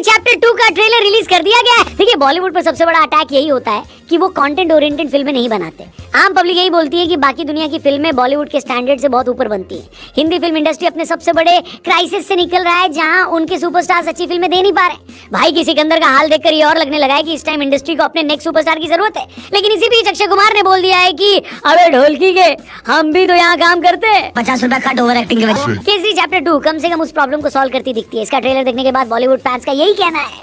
Chapter 2 का trailer release कर दिया गया है। देखिए बॉलीवुड पर सबसे बड़ा अटैक यही होता है कि वो कंटेंट ओरिएंटेड फिल्में नहीं बनाते। आम पब्लिक यही बोलती है कि बाकी दुनिया की फिल्में बॉलीवुड के स्टैंडर्ड से बहुत ऊपर बनती हैं। हिंदी फिल्म इंडस्ट्री अपने सबसे बड़े क्राइसिस से निकल रहा है, जहां उनके सुपरस्टार्स अच्छी फिल्में दे नहीं पा रहे। भाई की सिकंदर का हाल देखकर ये और लगने लगा है कि इस टाइम इंडस्ट्री को अपने नेक्स्ट सुपरस्टार की जरूरत है। लेकिन इसी बीच अक्षय कुमार ने बोल दिया है कि अबे ढोलकी के हम भी तो यहाँ काम करते हैं, 50 रुपया कट ओवर एक्टिंग के वजह से। केसरी चैप्टर 2 कम से कम उस प्रॉब्लम को सॉल्व करती दिखती है। इसका ट्रेलर देखने के बाद बॉलीवुड फैंस का यही कहना है।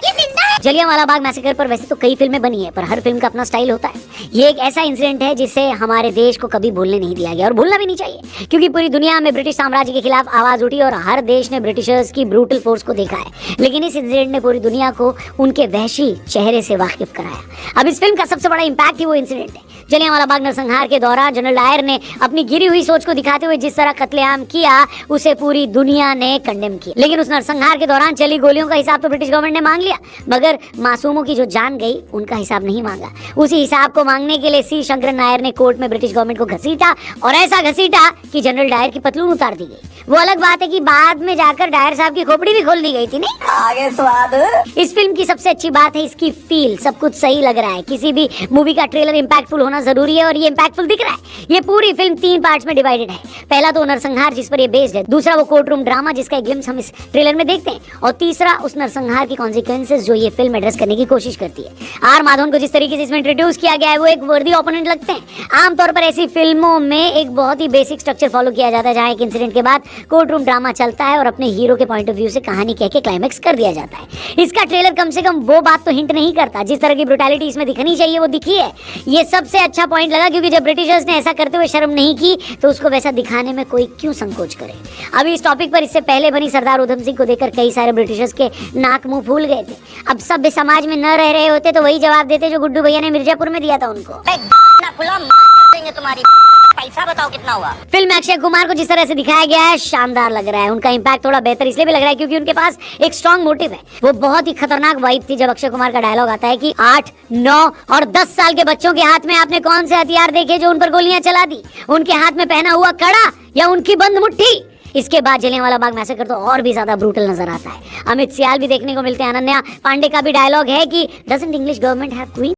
जलियांवाला बाग मैसेकर पर वैसे तो कई फिल्में बनी है, पर हर फिल्म का अपना स्टाइल होता है। ये एक ऐसा इंसिडेंट है जिसे हमारे देश को कभी भूलने नहीं दिया गया और भूलना भी नहीं चाहिए, क्योंकि पूरी दुनिया में ब्रिटिश साम्राज्य के खिलाफ आवाज उठी और हर देश ने ब्रिटिशर्स की ब्रूटल फोर्स को देखा है। लेकिन इस इंसिडेंट ने पूरी दुनिया को उनके वहशी चेहरे से वाकिफ कराया। अब इस फिल्म का सबसे बड़ा इंपैक्ट ही वो इंसिडेंट है। जलियांवाला बाग नरसंहार के दौरान जनरल डायर ने अपनी गिरी हुई सोच को दिखाते हुए जिस तरह कत्लेआम किया, उसे पूरी दुनिया ने कंडेम किया। लेकिन उस नरसंहार के दौरान चली गोलियों का हिसाब तो ब्रिटिश गवर्नमेंट ने मांग लिया, मगर मासूमों की जो जान गई उनका हिसाब नहीं मांगा। उसी हिसाब को मांगने के लिए सी शंकर नायर ने कोर्ट में ब्रिटिश गवर्नमेंट को घसीटा, और ऐसा घसीटा कि जनरल डायर की पतलून उतार दी गई। वो अलग बात है कि बाद में जाकर डायर साहब की खोपड़ी भी खोल दी गई थी। नहीं आगे स्वाद। इस फिल्म की सबसे अच्छी बात है इसकी फील, सब कुछ सही लग रहा है। किसी भी मूवी का ट्रेलर इंपैक्टफुल होना जरूरी है और ये इंपैक्टफुल दिख रहा है। ये पूरी फिल्म 3 पार्ट्स में डिवाइडेड है। पहला तो नरसंहार जिस पर ये बेस्ड है, दूसरा वो कोर्ट रूम ड्रामा जिसका एक ग्लिम्स हम इस ट्रेलर में देखते हैं, और तीसरा उस नरसंहार की कॉन्सिक्वेंसेस जो ये फिल्म एड्रेस करने की कोशिश करती है। आर माधवन को जिस तरीके से इसमें इंट्रोड्यूस किया गया है वो एक वर्दी ओपोनेंट लगते हैं। आमतौर पर ऐसी फिल्मों में एक बहुत ही बेसिक स्ट्रक्चर फॉलो किया जाता है, जहाँ एक इंसिडेंट के बाद कोर्ट रूम ड्रामा चलता है और अपने हीरो के पॉइंट ऑफ व्यू से कहानी कह के क्लाइमैक्स कर दिया जाता है। इसका ट्रेलर कम से कम वो बात तो हिंट नहीं करता, जिस तरह की ब्रुटैलिटी इसमें दिखनी चाहिए वो दिखी है। ये सबसे अच्छा पॉइंट लगा, क्योंकि जब ब्रिटिशर्स ने ऐसा करते हुए शर्म नहीं की तो उसको वैसा दिखाने में कोई क्यों संकोच करे। अभी इस टॉपिक पर इससे पहले बनी सरदार उधम सिंह को देखकर कई सारे ब्रिटिशर्स के नाक मुंह फूल गए थे। अब सभ्य समाज में न रह रहे होते तो वही जवाब देते जो गुड्डू भैया ने मिर्जापुर में दिया था उनको। देंगे तुम्हारी पैसा बताओ कितना हुआ। फिल्म में अक्षय कुमार को जिस तरह से दिखाया गया है शानदार लग रहा है। उनका इंपैक्ट थोड़ा बेहतर इसलिए भी लग रहा है क्योंकि उनके पास एक स्ट्रॉन्ग मोटिव है। वो बहुत ही खतरनाक वाइब थी जब अक्षय कुमार का डायलॉग आता है कि 8, 9 और 10 साल के बच्चों के हाथ में आपने कौन से हथियार देखे जो उन पर गोलियां चला दी, उनके हाथ में पहना हुआ कड़ा या उनकी बंद मुट्ठी। इसके बाद जलियांवाला बाग मैसेकर तो और भी ज्यादा ब्रूटल नजर आता है। अमित सियाल भी देखने को मिलते हैं। अनन्या पांडे का भी डायलॉग है कि doesn't English government have queen.